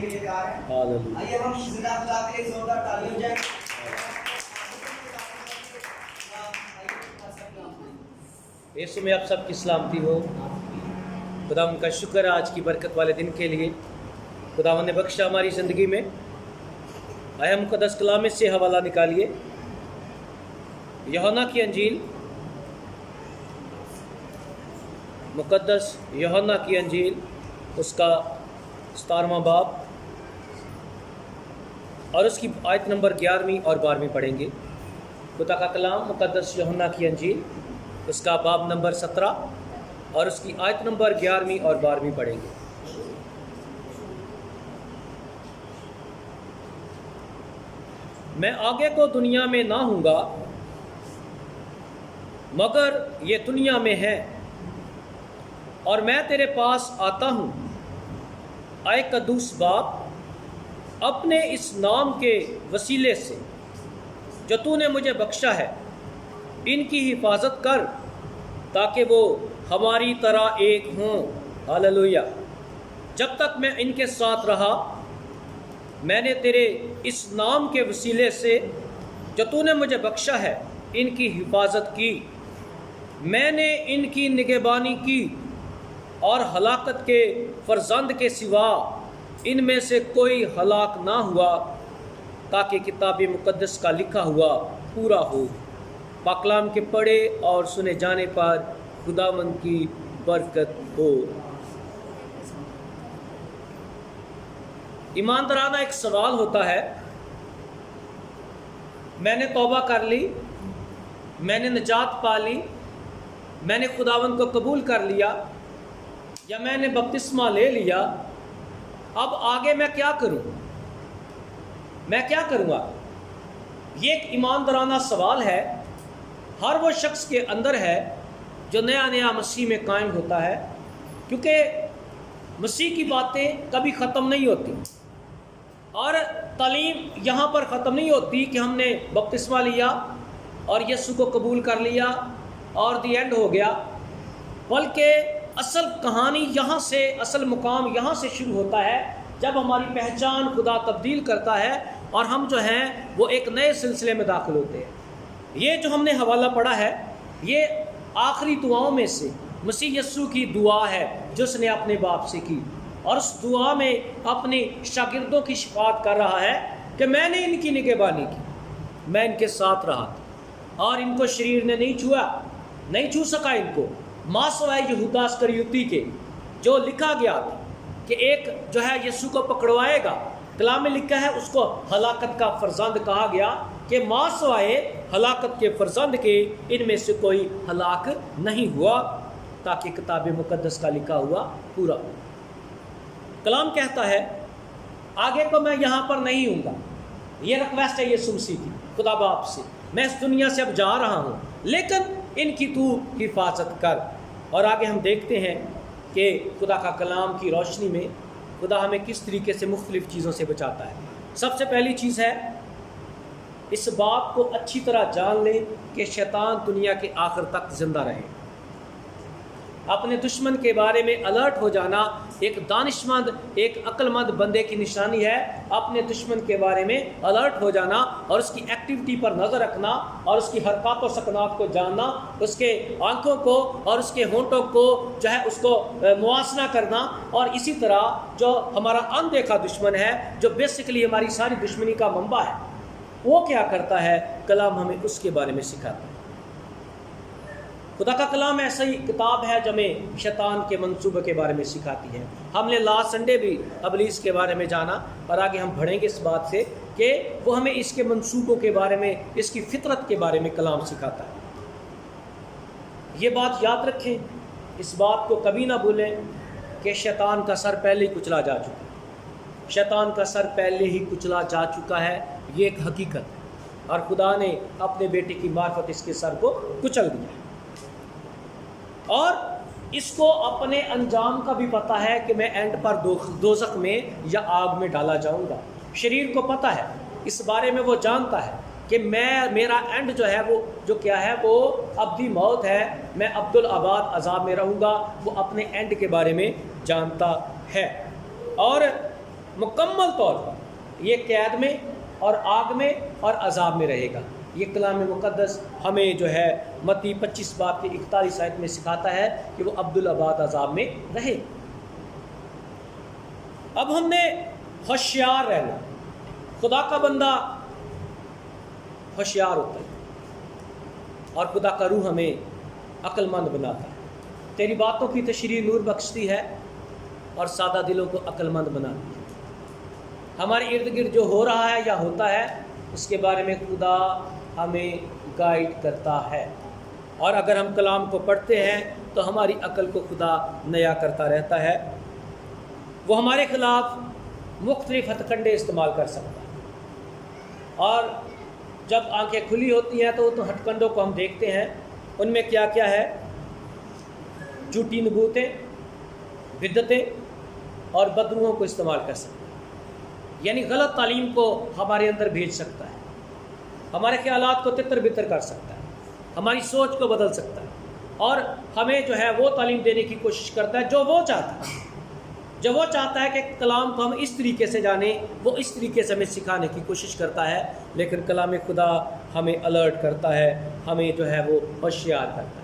کے لیے تیار ہیں؟ ہاللویہ۔ آئیے ہم زندہ خدا کے لیے زوردار تالی ہو جائے۔ یسوع میں آپ سب کی سلامتی ہو۔ خدا ان کا شکر ہے آج کی برکت والے دن کے لیے خدا نے بخشا ہماری زندگی میں۔ آئے مقدس کلام میں سے حوالہ نکالیے، یوحنا کی انجیل، مقدس یوحنا کی انجیل، اس کا 17واں باب اور اس کی آیت نمبر 11ویں اور 12ویں پڑھیں گے۔ خدا کا کلام مقدس یوحنا کی انجیل، اس کا باب نمبر 17 اور اس کی آیت نمبر 11ویں اور 12ویں پڑھیں گے۔ میں آگے کو دنیا میں نہ ہوں گا، مگر یہ دنیا میں ہے، اور میں تیرے پاس آتا ہوں، اے قدوس باپ، اپنے اس نام کے وسیلے سے جو تو نے مجھے بخشا ہے، ان کی حفاظت کر تاکہ وہ ہماری طرح ایک ہوں۔ ہاللویہ۔ جب تک میں ان کے ساتھ رہا، میں نے تیرے اس نام کے وسیلے سے جو تو نے مجھے بخشا ہے ان کی حفاظت کی۔ میں نے ان کی نگہبانی کی، اور ہلاکت کے فرزند کے سوا ان میں سے کوئی ہلاک نہ ہوا، تاکہ کتاب مقدس کا لکھا ہوا پورا ہو۔ پاک کلام کے پڑھے اور سنے جانے پر خداوند کی برکت ہو۔ ایماندارانہ ایک سوال ہوتا ہے، میں نے توبہ کر لی، میں نے نجات پا لی، میں نے خداوند کو قبول کر لیا، یا میں نے بپتسمہ لے لیا، اب آگے میں کیا کروں؟ میں کیا کروں گا؟ یہ ایک ایماندارانہ سوال ہے، ہر وہ شخص کے اندر ہے جو نیا نیا مسیح میں قائم ہوتا ہے، کیونکہ مسیح کی باتیں کبھی ختم نہیں ہوتی، اور تعلیم یہاں پر ختم نہیں ہوتی کہ ہم نے بپتسمہ لیا اور یسوع کو قبول کر لیا اور دی اینڈ ہو گیا، بلکہ اصل کہانی یہاں سے، اصل مقام یہاں سے شروع ہوتا ہے جب ہماری پہچان خدا تبدیل کرتا ہے اور ہم جو ہیں وہ ایک نئے سلسلے میں داخل ہوتے ہیں۔ یہ جو ہم نے حوالہ پڑھا ہے، یہ آخری دعاؤں میں سے مسیح یسوع کی دعا ہے جو اس نے اپنے باپ سے کی، اور اس دعا میں اپنے شاگردوں کی شفاعت کر رہا ہے کہ میں نے ان کی نگہبانی کی، میں ان کے ساتھ رہا تھا، اور ان کو شریر نے نہیں چھوا، نہیں چھو سکا ان کو، ماں سوائے یہودا اسکریوتی کے، جو لکھا گیا تھا کہ ایک جو ہے یسوع کو پکڑوائے گا، کلام میں لکھا ہے اس کو ہلاکت کا فرزند کہا گیا، کہ ماں سوائے ہلاکت کے فرزند کے ان میں سے کوئی ہلاک نہیں ہوا، تاکہ کتاب مقدس کا لکھا ہوا پورا ہو۔ کلام کہتا ہے آگے کو میں یہاں پر نہیں ہوں گا، یہ ریکویسٹ ہے یسوع مسیح کی خدا باپ سے، میں اس دنیا سے اب جا رہا ہوں، لیکن ان کی تو حفاظت کر۔ اور آگے ہم دیکھتے ہیں کہ خدا کا کلام کی روشنی میں خدا ہمیں کس طریقے سے مختلف چیزوں سے بچاتا ہے۔ سب سے پہلی چیز ہے، اس بات کو اچھی طرح جان لیں کہ شیطان دنیا کے آخر تک زندہ رہے۔ اپنے دشمن کے بارے میں الرٹ ہو جانا ایک دانش مند، ایک عقل مند بندے کی نشانی ہے، اپنے دشمن کے بارے میں الرٹ ہو جانا اور اس کی ایکٹیویٹی پر نظر رکھنا اور اس کی حرکات و سکنات کو جاننا، اس کے آنکھوں کو اور اس کے ہونٹوں کو جو ہے اس کو موازنہ کرنا، اور اسی طرح جو ہمارا اندیکھا دشمن ہے، جو بیسیکلی ہماری ساری دشمنی کا منبع ہے، وہ کیا کرتا ہے؟ کلام ہمیں اس کے بارے میں سکھاتا ہے۔ خدا کا کلام ایسا ہی کتاب ہے جو ہمیں شیطان کے منصوبے کے بارے میں سکھاتی ہے۔ ہم نے لاسٹ سنڈے بھی ابلیس کے بارے میں جانا، اور آگے ہم بڑھیں گے اس بات سے کہ وہ ہمیں اس کے منصوبوں کے بارے میں، اس کی فطرت کے بارے میں کلام سکھاتا ہے۔ یہ بات یاد رکھیں، اس بات کو کبھی نہ بھولیں کہ شیطان کا سر پہلے ہی کچلا جا چکا ہے، شیطان کا سر پہلے ہی کچلا جا چکا ہے، یہ ایک حقیقت ہے، اور خدا نے اپنے بیٹے کی معرفت اس کے سر کو کچل دیا ہے، اور اس کو اپنے انجام کا بھی پتہ ہے کہ میں اینڈ پر دوزخ میں یا آگ میں ڈالا جاؤں گا۔ شریر کو پتہ ہے، اس بارے میں وہ جانتا ہے کہ میرا اینڈ جو ہے وہ جو کیا ہے، وہ ابدی موت ہے، میں عبدالآباد عذاب میں رہوں گا، وہ اپنے اینڈ کے بارے میں جانتا ہے۔ اور مکمل طور پر یہ قید میں اور آگ میں اور عذاب میں رہے گا۔ یہ کلام مقدس ہمیں جو ہے متی 25 باب کی 41 آیت میں سکھاتا ہے کہ وہ عبدالآباد عذاب میں رہے۔ اب ہم نے ہوشیار رہنا۔ خدا کا بندہ ہوشیار ہوتا ہے اور خدا کا روح ہمیں عقل مند بناتا ہے۔ تیری باتوں کی تشریح نور بخشتی ہے اور سادہ دلوں کو عقل مند بناتی ہے۔ ہمارے ارد گرد جو ہو رہا ہے یا ہوتا ہے اس کے بارے میں خدا ہمیں گائیڈ کرتا ہے، اور اگر ہم کلام کو پڑھتے ہیں تو ہماری عقل کو خدا نیا کرتا رہتا ہے۔ وہ ہمارے خلاف مختلف ہتھ کنڈے استعمال کر سکتا ہے، اور جب آنکھیں کھلی ہوتی ہیں تو ہتھ کنڈوں کو ہم دیکھتے ہیں، ان میں کیا کیا ہے؟ جھوٹی نبوتیں، بدعتیں اور بدروحوں کو استعمال کر سکتا ہے۔ یعنی غلط تعلیم کو ہمارے اندر بھیج سکتا ہے، ہمارے خیالات کو تتر بتر کر سکتا ہے، ہماری سوچ کو بدل سکتا ہے، اور ہمیں جو ہے وہ تعلیم دینے کی کوشش کرتا ہے جو وہ چاہتا ہے۔ جب وہ چاہتا ہے کہ کلام کو ہم اس طریقے سے جانیں، وہ اس طریقے سے ہمیں سکھانے کی کوشش کرتا ہے، لیکن کلام خدا ہمیں الرٹ کرتا ہے، ہمیں جو ہے وہ ہوشیار کرتا ہے۔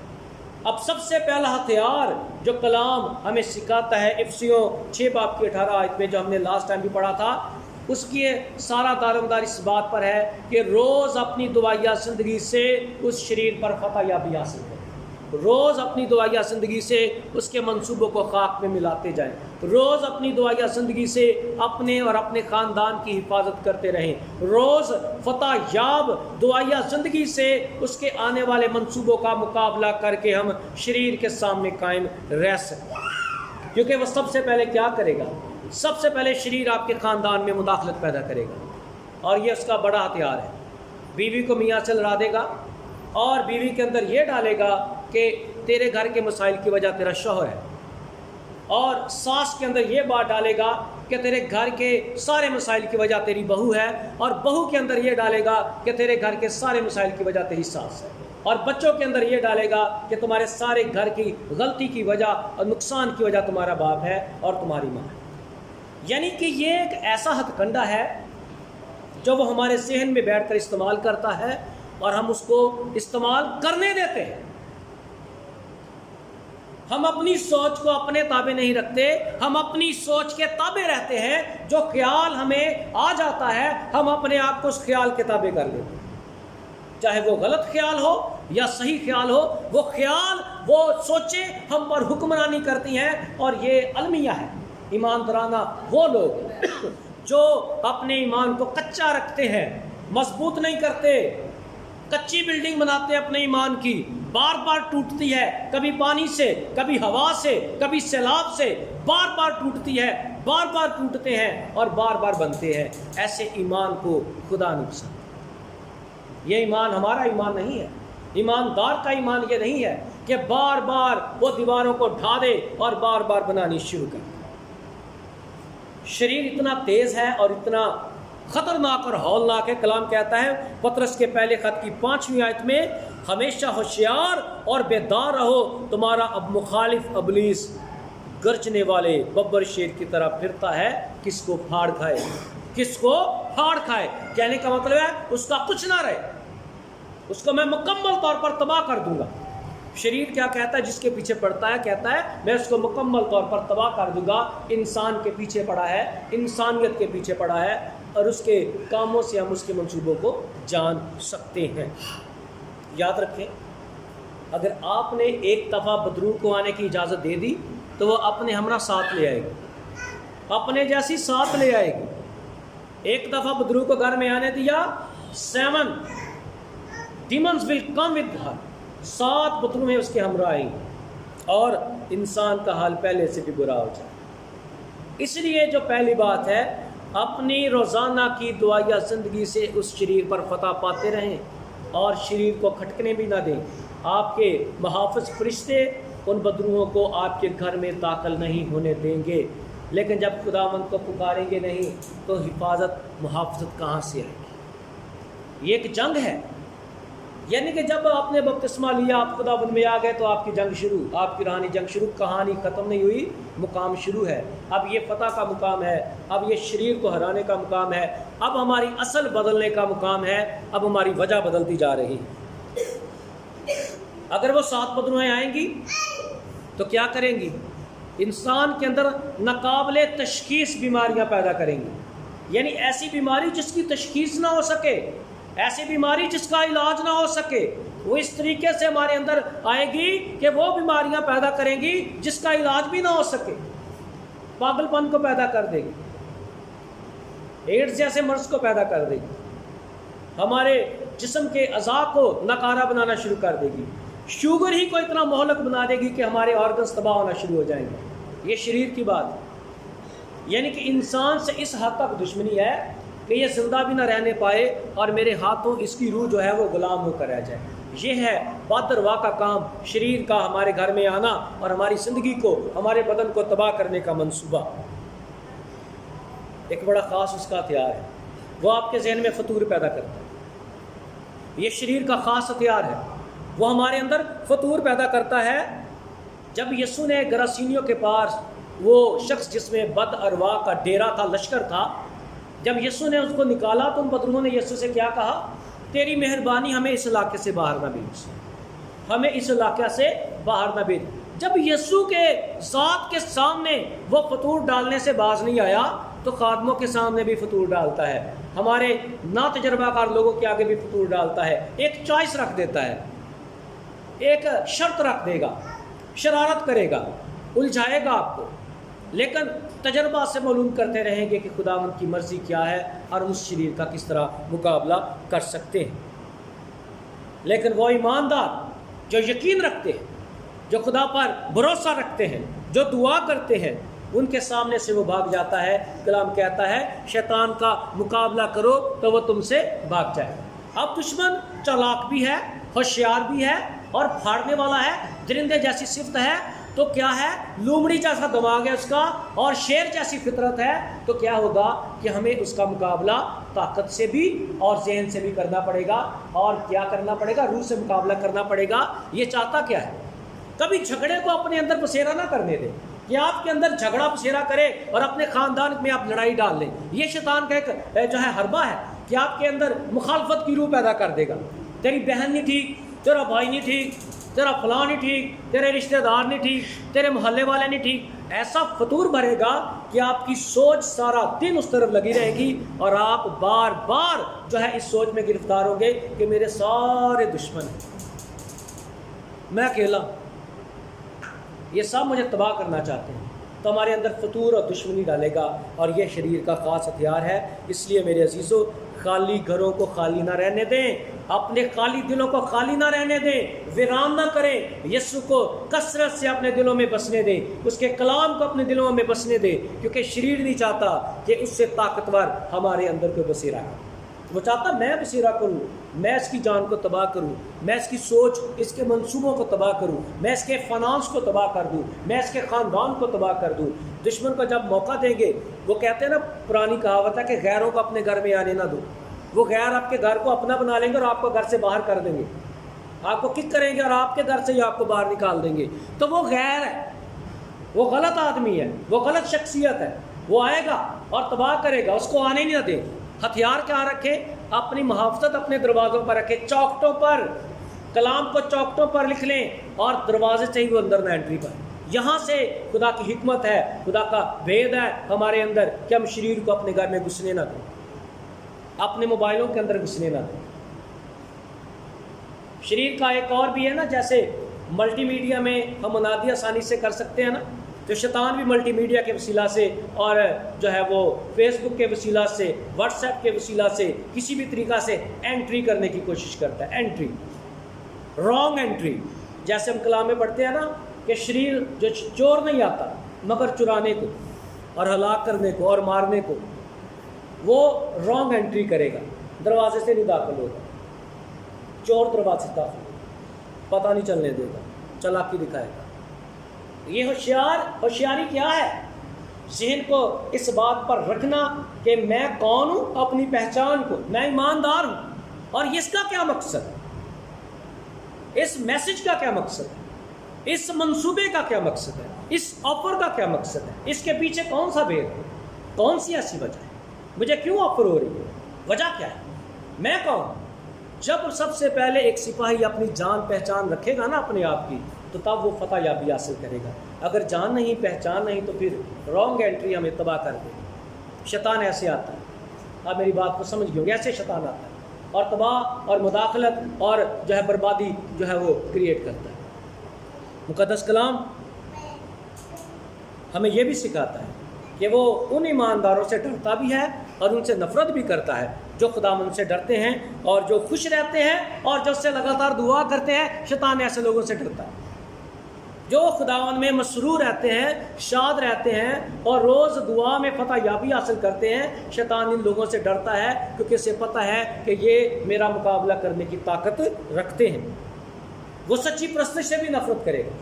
اب سب سے پہلا ہتھیار جو کلام ہمیں سکھاتا ہے افسیوں 6 باب کی 18 آیت میں، جو ہم نے لاسٹ ٹائم بھی پڑھا تھا، اس کی سارا دارومدار اس بات پر ہے کہ روز اپنی دعائیہ زندگی سے اس شریر پر فتح یابی حاصل کریں۔ روز اپنی دعائیہ زندگی سے اس کے منصوبوں کو خاک میں ملاتے جائیں۔ روز اپنی دعائیہ زندگی سے اپنے اور اپنے خاندان کی حفاظت کرتے رہیں۔ روز فتح یاب دعائیہ زندگی سے اس کے آنے والے منصوبوں کا مقابلہ کر کے ہم شریر کے سامنے قائم رہ سکیں، کیونکہ وہ سب سے پہلے کیا کرے گا؟ سب سے پہلے شریر آپ کے خاندان میں مداخلت پیدا کرے گا، اور یہ اس کا بڑا ہتھیار ہے۔ بیوی کو میاں سے لڑا دے گا، اور بیوی کے اندر یہ ڈالے گا کہ تیرے گھر کے مسائل کی وجہ تیرا شوہر ہے، اور ساس کے اندر یہ بات ڈالے گا کہ تیرے گھر کے سارے مسائل کی وجہ تیری بہو ہے، اور بہو کے اندر یہ ڈالے گا کہ تیرے گھر کے سارے مسائل کی وجہ تیری ساس ہے، اور بچوں کے اندر یہ ڈالے گا کہ تمہارے سارے گھر کی غلطی کی وجہ اور نقصان کی وجہ تمہارا باپ ہے اور تمہاری ماں ہے۔ یعنی کہ یہ ایک ایسا ہتھ کنڈا ہے جو وہ ہمارے ذہن میں بیٹھ کر استعمال کرتا ہے، اور ہم اس کو استعمال کرنے دیتے ہیں۔ ہم اپنی سوچ کو اپنے تابع نہیں رکھتے، ہم اپنی سوچ کے تابع رہتے ہیں۔ جو خیال ہمیں آ جاتا ہے ہم اپنے آپ کو اس خیال کے تابع کر لیتے ہیں، چاہے وہ غلط خیال ہو یا صحیح خیال ہو۔ وہ خیال، وہ سوچیں ہم پر حکمرانی کرتی ہیں، اور یہ المیہ ہے۔ ایماندارانہ وہ لوگ جو اپنے ایمان کو کچا رکھتے ہیں، مضبوط نہیں کرتے، کچی بلڈنگ بناتے ہیں اپنے ایمان کی، بار بار ٹوٹتی ہے، کبھی پانی سے، کبھی ہوا سے، کبھی سیلاب سے، بار بار ٹوٹتی ہے، بار بار ٹوٹتے ہیں اور بار بار بنتے ہیں۔ ایسے ایمان کو خدا نہیں پسند۔ یہ ایمان ہمارا ایمان نہیں ہے۔ ایماندار کا ایمان یہ نہیں ہے کہ بار بار وہ دیواروں کو ڈھا دے اور بار بار بنانی شروع کر دے۔ شریر اتنا تیز ہے اور اتنا خطرناک اور ہولناک ہے۔ کلام کہتا ہے پطرس کے پہلے خط کی 5ویں آیت میں، ہمیشہ ہوشیار اور بیدار رہو، تمہارا اب مخالف ابلیس گرجنے والے ببر شیر کی طرح پھرتا ہے، کس کو پھاڑ کھائے، کس کو پھاڑ کھائے۔ کہنے کا مطلب ہے اس کا کچھ نہ رہے، اس کو میں مکمل طور پر تباہ کر دوں گا۔ شریر کیا کہتا ہے؟ جس کے پیچھے پڑتا ہے کہتا ہے میں اس کو مکمل طور پر تباہ کر دوں گا۔ انسان کے پیچھے پڑا ہے، انسانیت کے پیچھے پڑا ہے، اور اس کے کاموں سے ہم اس کے منصوبوں کو جان سکتے ہیں۔ یاد رکھیں، اگر آپ نے ایک دفعہ بدروح کو آنے کی اجازت دے دی تو وہ اپنے ہمراہ ساتھ لے آئے گی، اپنے جیسی ساتھ لے آئے گی۔ ایک دفعہ بدروح کو گھر میں آنے دیا، 7 demons will come with her، 7 بدروہیں اس کے ہمراہ آئیں گے، اور انسان کا حال پہلے سے بھی برا ہو جائے۔ اس لیے جو پہلی بات ہے، اپنی روزانہ کی دعائیہ زندگی سے اس شریر پر فتح پاتے رہیں، اور شریر کو کھٹکنے بھی نہ دیں۔ آپ کے محافظ فرشتے ان بدروحوں کو آپ کے گھر میں داخل نہیں ہونے دیں گے، لیکن جب خداوند کو پکاریں گے نہیں تو حفاظت محافظت کہاں سے آئے گی؟ یہ ایک جنگ ہے، یعنی کہ جب آپ نے بپتسمہ لیا، آپ خداوند میں آ گئے تو آپ کی جنگ شروع، آپ کی روحانی جنگ شروع، کہانی ختم نہیں ہوئی، مقام شروع ہے۔ اب یہ فتح کا مقام ہے، اب یہ شریر کو ہرانے کا مقام ہے، اب ہماری اصل بدلنے کا مقام ہے، اب ہماری وجہ بدلتی جا رہی۔ اگر وہ 7 بدروہیں آئیں گی تو کیا کریں گی؟ انسان کے اندر ناقابل تشخیص بیماریاں پیدا کریں گی، یعنی ایسی بیماری جس کی تشخیص نہ ہو سکے، ایسی بیماری جس کا علاج نہ ہو سکے، وہ اس طریقے سے ہمارے اندر آئے گی کہ وہ بیماریاں پیدا کریں گی جس کا علاج بھی نہ ہو سکے، پاگل پن کو پیدا کر دے گی، ایڈز جیسے مرض کو پیدا کر دے گی، ہمارے جسم کے اعضاء کو ناکارہ بنانا شروع کر دے گی، شوگر ہی کو اتنا مہلک بنا دے گی کہ ہمارے آرگنز تباہ ہونا شروع ہو جائیں گے۔ یہ شریر کی بات ہے، یعنی کہ انسان سے اس حد تک دشمنی ہے کہ یہ زندہ بھی نہ رہنے پائے اور میرے ہاتھوں اس کی روح جو ہے وہ غلام ہو کر رہ جائے۔ یہ ہے بادروا کا کام، شریر کا ہمارے گھر میں آنا اور ہماری زندگی کو، ہمارے بدن کو تباہ کرنے کا منصوبہ۔ ایک بڑا خاص اس کا ہتھیار ہے، وہ آپ کے ذہن میں فطور پیدا کرتا ہے۔ یہ شریر کا خاص ہتھیار ہے، وہ ہمارے اندر فطور پیدا کرتا ہے۔ جب یسوع نے گراسینیوں کے پاس، وہ شخص جس میں بد ارواح کا ڈیرا تھا، لشکر تھا، جب یسوع نے اس کو نکالا تو ان بدروہوں نے یسوع سے کیا کہا؟ تیری مہربانی ہمیں اس علاقے سے باہر نہ بھیج، ہمیں اس علاقے سے باہر نہ بھیج۔ جب یسوع کے ذات کے سامنے وہ فطور ڈالنے سے باز نہیں آیا تو خادموں کے سامنے بھی فطور ڈالتا ہے، ہمارے ناتجربہ کار لوگوں کے آگے بھی فطور ڈالتا ہے۔ ایک چوائس رکھ دیتا ہے، ایک شرط رکھ دے گا، شرارت کرے گا، الجھائے گا آپ کو، لیکن تجربہ سے معلوم کرتے رہیں گے کہ خداوند کی مرضی کیا ہے اور اس شریر کا کس طرح مقابلہ کر سکتے ہیں۔ لیکن وہ ایماندار جو یقین رکھتے ہیں، جو خدا پر بھروسہ رکھتے ہیں، جو دعا کرتے ہیں، ان کے سامنے سے وہ بھاگ جاتا ہے۔ کلام کہتا ہے شیطان کا مقابلہ کرو تو وہ تم سے بھاگ جائے۔ اب دشمن چالاک بھی ہے، ہوشیار بھی ہے اور پھاڑنے والا ہے، درندے جیسی صفت ہے تو کیا ہے، لومڑی جیسا دماغ ہے اس کا، اور شیر جیسی فطرت ہے، تو کیا ہوگا کہ ہمیں اس کا مقابلہ طاقت سے بھی اور ذہن سے بھی کرنا پڑے گا۔ اور کیا کرنا پڑے گا؟ روح سے مقابلہ کرنا پڑے گا۔ یہ چاہتا کیا ہے؟ کبھی جھگڑے کو اپنے اندر پسیرا نہ کرنے دیں کہ آپ کے اندر جھگڑا پسیرا کرے اور اپنے خاندان میں آپ لڑائی ڈال لیں۔ یہ شیطان کا ایک جو ہے حربہ ہے کہ آپ کے اندر مخالفت کی روح پیدا کر دے گا۔ تیری بہن نہیں ٹھیک، تیرا بھائی نہیں ٹھیک، تیرا فلاں نہیں ٹھیک، تیرے رشتہ دار نہیں ٹھیک، تیرے محلے والے نہیں ٹھیک۔ ایسا فطور بھرے گا کہ آپ کی سوچ سارا دن اس طرف لگی رہے گی اور آپ بار بار جو ہے اس سوچ میں گرفتار ہوں گے کہ میرے سارے دشمن ہیں، میں اکیلا، یہ سب مجھے تباہ کرنا چاہتے ہیں۔ تو ہمارے اندر فطور اور دشمنی ڈالے گا، اور یہ شریر کا خاص ہتھیار ہے۔ اس لیے میرے عزیزو، خالی گھروں کو خالی نہ رہنے دیں، اپنے خالی دلوں کو خالی نہ رہنے دیں، ویران نہ کریں۔ یسوع کو کثرت سے اپنے دلوں میں بسنے دیں، اس کے کلام کو اپنے دلوں میں بسنے دیں، کیونکہ شریر نہیں چاہتا کہ اس سے طاقتور ہمارے اندر کوئی بسیرا ہے۔ وہ چاہتا میں بسیرا کروں، میں اس کی جان کو تباہ کروں، میں اس کی سوچ، اس کے منصوبوں کو تباہ کروں، میں اس کے فنانس کو تباہ کر دوں، میں اس کے خاندان کو تباہ کر دوں۔ دشمن کو جب موقع دیں گے، وہ کہتے ہیں نا، پرانی کہاوت ہے کہ غیروں کو اپنے گھر میں آنے نہ دو۔ وہ غیر آپ کے گھر کو اپنا بنا لیں گے اور آپ کو گھر سے باہر کر دیں گے، آپ کو کک کریں گے اور آپ کے گھر سے ہی آپ کو باہر نکال دیں گے۔ تو وہ غیر ہے، وہ غلط آدمی ہے، وہ غلط شخصیت ہے، وہ آئے گا اور تباہ کرے گا، اس کو آنے نہیں نہ دیں۔ ہتھیار کیا رکھیں؟ اپنی محافظت اپنے دروازوں پر رکھیں، چوکٹوں پر، کلام کو چوکٹوں پر لکھ لیں اور دروازے سے ہی وہ اندر نہ انٹری پر۔ یہاں سے خدا کی حکمت ہے، خدا کا بھید ہے ہمارے اندر کہ ہم شریر کو اپنے گھر میں گھسنے نہ دیں، اپنے موبائلوں کے اندر گھسنے نہ دیں۔ شریر کا ایک اور بھی ہے نا، جیسے ملٹی میڈیا میں ہم منادی آسانی سے کر سکتے ہیں نا، تو شیطان بھی ملٹی میڈیا کے وسیلہ سے اور جو ہے وہ فیس بک کے وسیلہ سے، واٹس ایپ کے وسیلہ سے، کسی بھی طریقہ سے انٹری کرنے کی کوشش کرتا ہے۔ انٹری، رانگ انٹری، جیسے ہم کلام میں پڑھتے ہیں نا کہ شریر جو چور نہیں آتا مگر چرانے کو اور ہلاک کرنے کو اور مارنے کو، وہ رانگ انٹری کرے گا، دروازے سے نہیں داخل ہوگا، چور دروازے سے داخل ہوگا، پتہ نہیں چلنے دے گا، چالاکی دکھائے گا۔ یہ ہوشیاری کیا ہے؟ ذہن کو اس بات پر رکھنا کہ میں کون ہوں، اپنی پہچان کو، میں ایماندار ہوں، اور اس کا کیا مقصد ہے؟ اس میسج کا کیا مقصد ہے, اس منصوبے کا کیا مقصد ہے, اس آفر کا کیا مقصد ہے, اس کے پیچھے کون سا بھید ہے, کون سی ایسی وجہ ہے, مجھے کیوں آفر ہو رہی ہے, وجہ کیا ہے, میں کون. جب سب سے پہلے ایک سپاہی اپنی جان پہچان رکھے گا نا اپنے آپ کی, تو تب وہ فتح یابی حاصل کرے گا. اگر جان نہیں, پہچان نہیں, تو پھر رانگ انٹری ہمیں تباہ کر دے گی. شیطان ایسے آتا ہے, آپ میری بات کو سمجھ گئے ہوں گے, ایسے شیطان آتا ہے اور تباہ اور مداخلت اور جو ہے بربادی جو ہے وہ کریٹ کرتا ہے. مقدس کلام ہمیں یہ بھی سکھاتا ہے کہ وہ ان ایمانداروں سے ڈرتا بھی ہے اور ان سے نفرت بھی کرتا ہے جو خداوند سے ڈرتے ہیں اور جو خوش رہتے ہیں اور جو اس سے لگاتار دعا کرتے ہیں. شیطان ایسے لوگوں سے ڈرتا ہے جو خداوند میں مسرور رہتے ہیں, شاد رہتے ہیں اور روز دعا میں فتح یابی حاصل کرتے ہیں. شیطان ان لوگوں سے ڈرتا ہے کیونکہ اسے پتہ ہے کہ یہ میرا مقابلہ کرنے کی طاقت رکھتے ہیں. وہ سچی پرستش سے بھی نفرت کرے گا,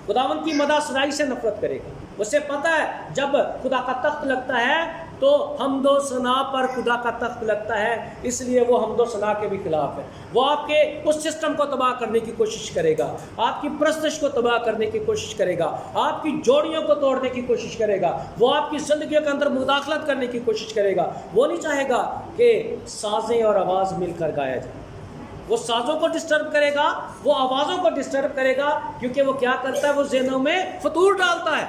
خداوند کی مدح سرائی سے نفرت کرے گا. اسے پتہ ہے جب خدا کا تخت لگتا ہے تو حمد و ثنا پر خدا کا تخت لگتا ہے, اس لیے وہ حمد و ثنا کے بھی خلاف ہے. وہ آپ کے اس سسٹم کو تباہ کرنے کی کوشش کرے گا, آپ کی پرستش کو تباہ کرنے کی کوشش کرے گا, آپ کی جوڑیوں کو توڑنے کی کوشش کرے گا, وہ آپ کی زندگیوں کے اندر مداخلت کرنے کی کوشش کرے گا. وہ نہیں چاہے گا کہ سازیں اور آواز مل کر گایا جائے. وہ سازوں کو ڈسٹرب کرے گا, وہ آوازوں کو ڈسٹرب کرے گا, کیونکہ وہ کیا کرتا ہے, وہ ذہنوں میں فطور ڈالتا ہے,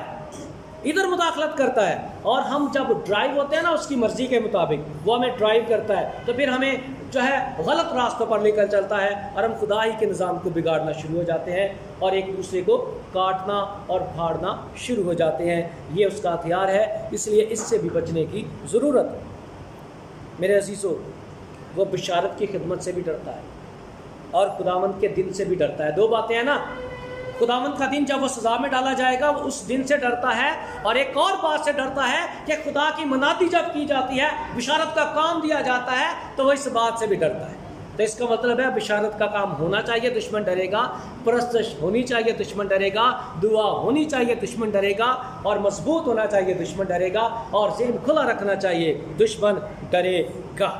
ادھر مداخلت کرتا ہے. اور ہم جب ڈرائیو ہوتے ہیں نا اس کی مرضی کے مطابق, وہ ہمیں ڈرائیو کرتا ہے, تو پھر ہمیں جو ہے غلط راستوں پر لے کر چلتا ہے اور ہم خدا ہی کے نظام کو بگاڑنا شروع ہو جاتے ہیں اور ایک دوسرے کو کاٹنا اور پھاڑنا شروع ہو جاتے ہیں. یہ اس کا ہتھیار ہے, اس لیے اس سے بھی بچنے کی ضرورت ہے. میرے عزیزو, وہ بشارت کی خدمت سے بھی ڈرتا ہے اور خداوند کے دن سے بھی ڈرتا ہے. دو باتیں ہیں نا, خداوند کا دن جب وہ سزا میں ڈالا جائے گا وہ اس دن سے ڈرتا ہے, اور ایک اور بات سے ڈرتا ہے کہ خدا کی منادی جب کی جاتی ہے, بشارت کا کام دیا جاتا ہے, تو وہ اس بات سے بھی ڈرتا ہے. تو اس کا مطلب ہے بشارت کا کام ہونا چاہیے, دشمن ڈرے گا, پرستش ہونی چاہیے, دشمن ڈرے گا, دعا ہونی چاہیے, دشمن ڈرے گا, اور مضبوط ہونا چاہیے, دشمن ڈرے گا, اور ذہن کھلا رکھنا چاہیے, دشمن ڈرے گا.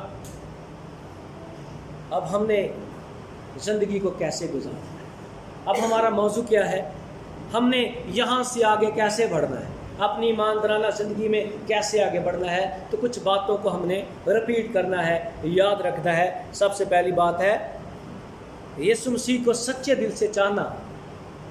اب ہم نے زندگی کو کیسے گزارنا ہے, اب ہمارا موضوع کیا ہے, ہم نے یہاں سے آگے کیسے بڑھنا ہے, اپنی ایماندارانہ زندگی میں کیسے آگے بڑھنا ہے. تو کچھ باتوں کو ہم نے رپیٹ کرنا ہے, یاد رکھنا ہے. سب سے پہلی بات ہے یسوع مسیح کو سچے دل سے چاہنا,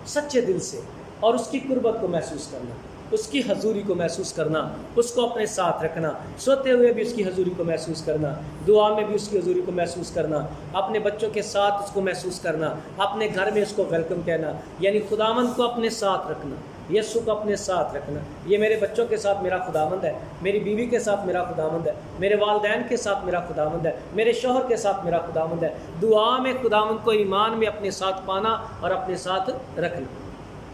سچے دل سے, اور اس کی قربت کو محسوس کرنا, اس کی حضوری کو محسوس کرنا, اس کو اپنے ساتھ رکھنا, سوتے ہوئے بھی اس کی حضوری کو محسوس کرنا, دعا میں بھی اس کی حضوری کو محسوس کرنا, اپنے بچوں کے ساتھ اس کو محسوس کرنا, اپنے گھر میں اس کو ویلکم کہنا. یعنی خداوند کو اپنے ساتھ رکھنا, یسوع کو اپنے ساتھ رکھنا. یہ میرے بچوں کے ساتھ میرا خداوند ہے, میری بیوی کے ساتھ میرا خداوند ہے, میرے والدین کے ساتھ میرا خداوند ہے, میرے شوہر کے ساتھ میرا خداوند ہے. دعا میں خداوند کو ایمان میں اپنے ساتھ پانا اور اپنے ساتھ رکھنا.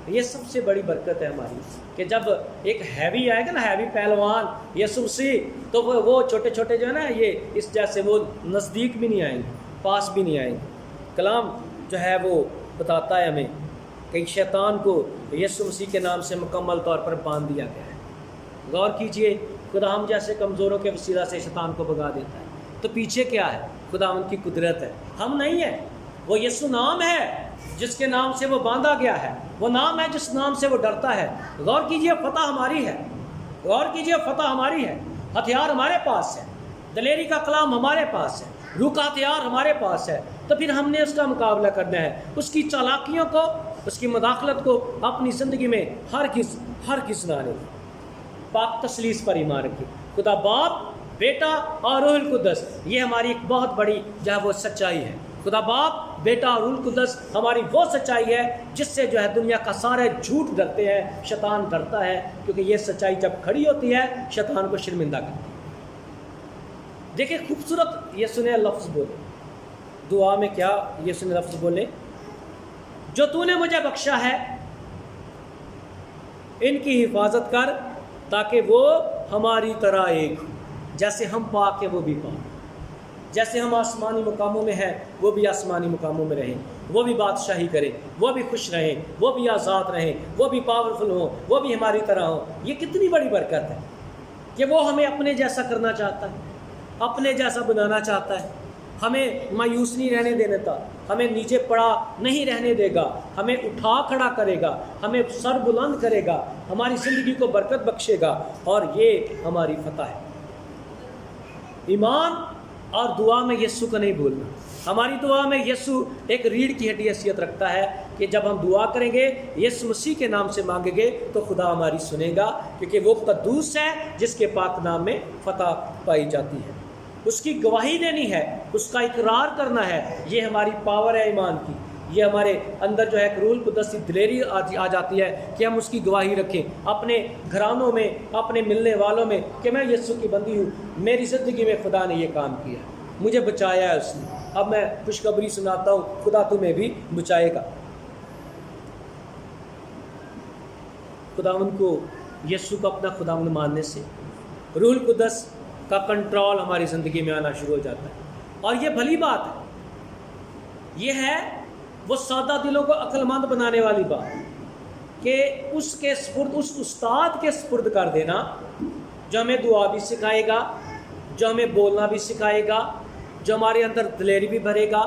یہ سب سے بڑی برکت ہے ہماری, کہ جب ایک ہیوی آئے گا نا, ہیوی پہلوان یسوع مسیح, تو وہ چھوٹے چھوٹے جو ہے نا, یہ اس جیسے وہ نزدیک بھی نہیں آئیں گے, پاس بھی نہیں آئیں گے. کلام جو ہے وہ بتاتا ہے ہمیں کہ شیطان کو یسوع مسیح کے نام سے مکمل طور پر باندھ دیا گیا ہے. غور کیجئے, خدا ہم جیسے کمزوروں کے وسیلہ سے شیطان کو بھگا دیتا ہے, تو پیچھے کیا ہے, خدا ان کی قدرت ہے, ہم نہیں ہیں. وہ یسوع نام ہے جس کے نام سے وہ باندھا گیا ہے, وہ نام ہے جس نام سے وہ ڈرتا ہے. غور کیجئے, فتح ہماری ہے, غور کیجئے, فتح ہماری ہے, ہتھیار ہمارے پاس ہے, دلیری کا کلام ہمارے پاس ہے, روح کا ہتھیار ہمارے پاس ہے. تو پھر ہم نے اس کا مقابلہ کرنا ہے, اس کی چالاکیوں کو, اس کی مداخلت کو اپنی زندگی میں ہرگز نہ آنے. پاک تثلیث پر ایمان رکھیے, خدا باپ, بیٹا اور روح القدس, یہ ہماری ایک بہت بڑی جو ہے وہ سچائی ہے. خدا باپ, بیٹا اور روح القدس ہماری وہ سچائی ہے جس سے جو ہے دنیا کا سارے جھوٹ ڈرتے ہیں, شیطان ڈرتا ہے, کیونکہ یہ سچائی جب کھڑی ہوتی ہے شیطان کو شرمندہ کرتی ہے. دیکھیں خوبصورت یہ سنے لفظ بولے دعا میں, کیا یہ سنے لفظ بولے, جو تو نے مجھے بخشا ہے ان کی حفاظت کر تاکہ وہ ہماری طرح ایک ہو, جیسے ہم پاک ہیں وہ بھی پاک, جیسے ہم آسمانی مقاموں میں ہیں وہ بھی آسمانی مقاموں میں رہیں, وہ بھی بادشاہی کریں, وہ بھی خوش رہیں, وہ بھی آزاد رہیں, وہ بھی پاورفل ہوں, وہ بھی ہماری طرح ہوں. یہ کتنی بڑی برکت ہے کہ وہ ہمیں اپنے جیسا کرنا چاہتا ہے, اپنے جیسا بنانا چاہتا ہے. ہمیں مایوس نہیں رہنے دینے دیتا، ہمیں نیچے پڑا نہیں رہنے دے گا، ہمیں اٹھا کھڑا کرے گا، ہمیں سر بلند کرے گا، ہماری زندگی کو برکت بخشے گا، اور یہ ہماری فتح ہے۔ ایمان اور دعا میں یسوع کا نہیں بھولنا۔ ہماری دعا میں یسوع ایک ریڑھ کی ہڈی حیثیت رکھتا ہے کہ جب ہم دعا کریں گے، یسوع مسیح کے نام سے مانگیں گے تو خدا ہماری سنے گا، کیونکہ وہ قدوس ہے جس کے پاک نام میں فتح پائی جاتی ہے۔ اس کی گواہی دینی ہے، اس کا اقرار کرنا ہے، یہ ہماری پاور ہے ایمان کی۔ یہ ہمارے اندر جو ہے ایک روح القدس کی دلیری آ جاتی ہے کہ ہم اس کی گواہی رکھیں اپنے گھرانوں میں، اپنے ملنے والوں میں، کہ میں یسوع کی بندی ہوں، میری زندگی میں خدا نے یہ کام کیا، مجھے بچایا ہے اس نے، اب میں خوشخبری سناتا ہوں، خدا تمہیں بھی بچائے گا۔ خداوند کو، یسوع کو اپنا خداوند ماننے سے روح القدس کا کنٹرول ہماری زندگی میں آنا شروع ہو جاتا ہے، اور یہ بھلی بات ہے، یہ ہے وہ سادہ دلوں کو عقل مند بنانے والی بات کہ اس کے سپرد، اس استاد کے سپرد کر دینا جو ہمیں دعا بھی سکھائے گا، جو ہمیں بولنا بھی سکھائے گا، جو ہمارے اندر دلیری بھی بھرے گا،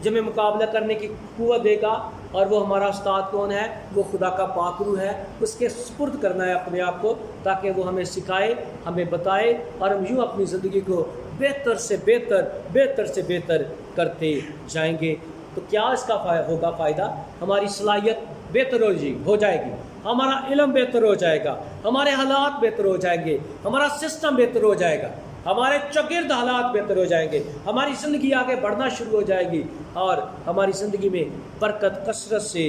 جو ہمیں مقابلہ کرنے کی قوت دے گا۔ اور وہ ہمارا استاد کون ہے؟ وہ خدا کا پاک روح ہے۔ اس کے سپرد کرنا ہے اپنے آپ کو، تاکہ وہ ہمیں سکھائے، ہمیں بتائے، اور ہم یوں اپنی زندگی کو بہتر سے بہتر، بہتر سے بہتر کرتے جائیں گے۔ تو کیا اس کا ہوگا فائدہ؟ ہماری صلاحیت بہتر ہو جائے گی، ہمارا علم بہتر ہو جائے گا، ہمارے حالات بہتر ہو جائیں گے، ہمارا سسٹم بہتر ہو جائے گا، ہمارے چگرد حالات بہتر ہو جائیں گے، ہماری زندگی آگے بڑھنا شروع ہو جائے گی، اور ہماری زندگی میں برکت کثرت سے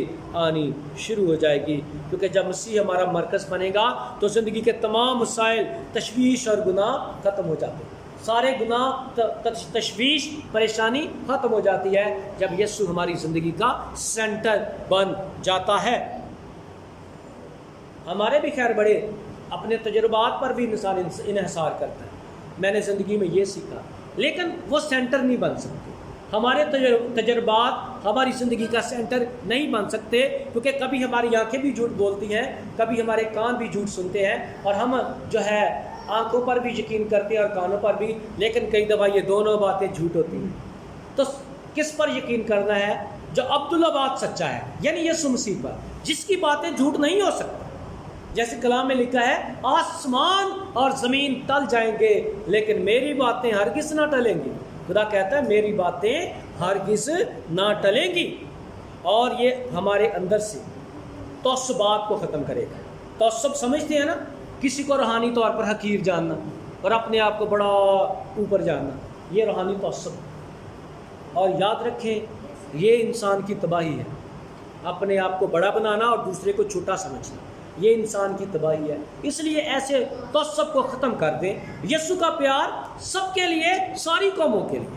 آنی شروع ہو جائے گی۔ کیونکہ جب مسیح ہمارا مرکز بنے گا تو زندگی کے تمام مسائل، تشویش اور گناہ ختم ہو جاتے ہیں۔ سارے گناہ، تشویش، پریشانی ختم ہو جاتی ہے جب یسوع ہماری زندگی کا سینٹر بن جاتا ہے۔ ہمارے بھی خیر بڑے اپنے تجربات پر بھی انحصار کرتا ہے، میں نے زندگی میں یہ سیکھا، لیکن وہ سینٹر نہیں بن سکتے۔ ہمارے تجربات ہماری زندگی کا سینٹر نہیں بن سکتے، کیونکہ کبھی ہماری آنکھیں بھی جھوٹ بولتی ہیں، کبھی ہمارے کان بھی جھوٹ سنتے ہیں، اور ہم جو ہے آنکھوں پر بھی یقین کرتے ہیں اور کانوں پر بھی، لیکن کئی دفعہ یہ دونوں باتیں جھوٹ ہوتی ہیں۔ تو کس پر یقین کرنا ہے؟ جو عبدالآباد سچا ہے، یعنی یسوع مسیح پر، جس کی باتیں جھوٹ نہیں ہو سکتی۔ جیسے کلام میں لکھا ہے، آسمان اور زمین ٹل جائیں گے لیکن میری باتیں ہرگز نہ ٹلیں گی۔ خدا کہتا ہے میری باتیں ہرگز نہ ٹلیں گی، اور یہ ہمارے اندر سے تعصبات کو ختم کرے گا۔ تعصب سمجھتے ہیں نا، کسی کو روحانی طور پر حقیر جاننا اور اپنے آپ کو بڑا اوپر جاننا، یہ روحانی تعصب ہے۔ اور یاد رکھیں، یہ انسان کی تباہی ہے، اپنے آپ کو بڑا بنانا اور دوسرے کو چھوٹا سمجھنا، یہ انسان کی تباہی ہے۔ اس لیے ایسے تعصب کو ختم کر دیں۔ یسوع کا پیار سب کے لیے، ساری قوموں کے لیے،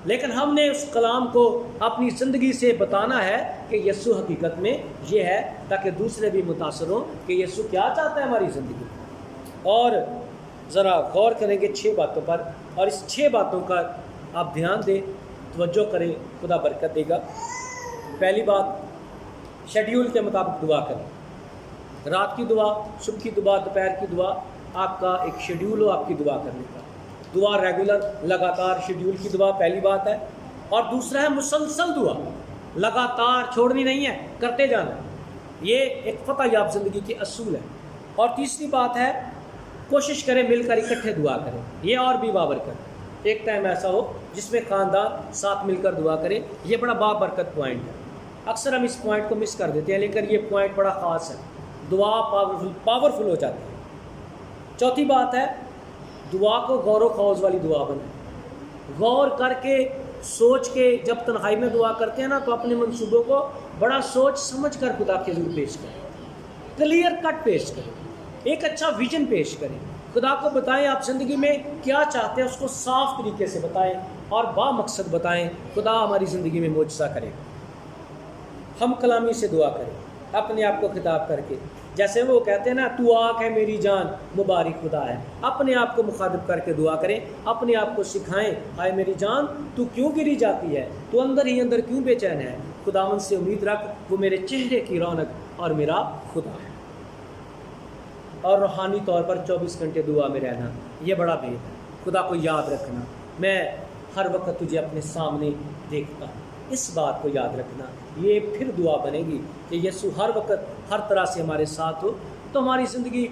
لیکن ہم نے اس کلام کو اپنی زندگی سے بتانا ہے کہ یسوع حقیقت میں یہ ہے، تاکہ دوسرے بھی متاثر ہوں کہ یسوع کیا چاہتا ہے ہماری زندگی میں۔ اور ذرا غور کریں گے 6 باتوں پر، اور اس 6 باتوں کا آپ دھیان دیں، توجہ کریں، خدا برکت دے گا۔ پہلی بات، شیڈیول کے مطابق دعا کریں۔ رات کی دعا، صبح کی دعا، دوپہر کی دعا، آپ کا ایک شیڈیول ہو آپ کی دعا کرنے کا۔ دعا ریگولر، لگاتار شیڈیول کی دعا پہلی بات ہے، اور دوسرا ہے مسلسل دعا، لگاتار چھوڑنی نہیں ہے، کرتے جانا، یہ ایک فتح یاب زندگی کے اصول ہے۔ اور تیسری بات ہے، کوشش کریں مل کر اکٹھے دعا کریں، یہ اور بھی بابرکت۔ ایک ٹائم ایسا ہو جس میں خاندان ساتھ مل کر دعا کریں، یہ بڑا بابرکت پوائنٹ ہے۔ اکثر ہم اس پوائنٹ کو مس کر دیتے ہیں، لیکن یہ پوائنٹ بڑا خاص ہے، دعا پاورفل ہو جاتی ہے۔ چوتھی بات ہے، دعا کو غور و خوض والی دعا بنائیں۔ غور کر کے، سوچ کے، جب تنہائی میں دعا کرتے ہیں نا، تو اپنے منصوبوں کو بڑا سوچ سمجھ کر خدا کے حضور پیش کریں، کلیئر کٹ پیش کریں، ایک اچھا ویژن پیش کریں، خدا کو بتائیں آپ زندگی میں کیا چاہتے ہیں، اس کو صاف طریقے سے بتائیں اور با مقصد بتائیں۔ خدا ہماری زندگی میں معجزہ کرے۔ ہم کلامی سے دعا کریں، اپنے آپ کو خطاب کر کے، جیسے وہ کہتے ہیں نا، تو آنکھ ہے میری جان مبارک خدا ہے، اپنے آپ کو مخاطب کر کے دعا کریں، اپنے آپ کو سکھائیں، آئے میری جان تو کیوں گری جاتی ہے، تو اندر ہی اندر کیوں بے چین ہے، خداوند سے امید رکھ، وہ میرے چہرے کی رونق اور میرا خدا ہے۔ اور روحانی طور پر 24 گھنٹے دعا میں رہنا، یہ بڑا بھید ہے، خدا کو یاد رکھنا۔ میں ہر وقت تجھے اپنے سامنے دیکھتا ہوں۔ اس بات کو یاد رکھنا، یہ پھر دعا بنے گی کہ یسوع ہر وقت ہر طرح سے ہمارے ساتھ ہو، تو ہماری زندگی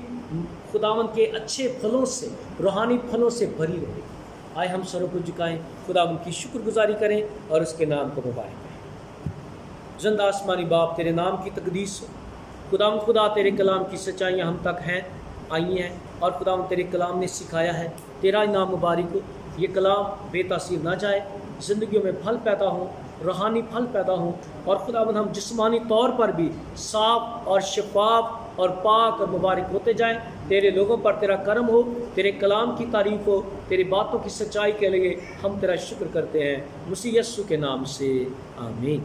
خداوند کے اچھے پھلوں سے، روحانی پھلوں سے بھری رہے۔ آئے ہم سروں کو جھکائیں، خداوند کی شکر گزاری کریں اور اس کے نام کو مبارک کریں۔ زندہ آسمانی باپ، تیرے نام کی تقدیس ہو۔ خداوند خدا، تیرے کلام کی سچائیاں ہم تک ہیں، آئی ہیں، اور خداوند تیرے کلام نے سکھایا ہے۔ تیرا نام مبارک ہو، یہ کلام بے تاثیر نہ جائے، زندگیوں میں پھل پیدا ہوں، روحانی پھل پیدا ہوں، اور خداوند ہم جسمانی طور پر بھی صاف اور شفاف اور پاک اور مبارک ہوتے جائیں۔ تیرے لوگوں پر تیرا کرم ہو، تیرے کلام کی تعریف ہو، تیری باتوں کی سچائی کے لیے ہم تیرا شکر کرتے ہیں، مسیح یسوع کے نام سے آمین۔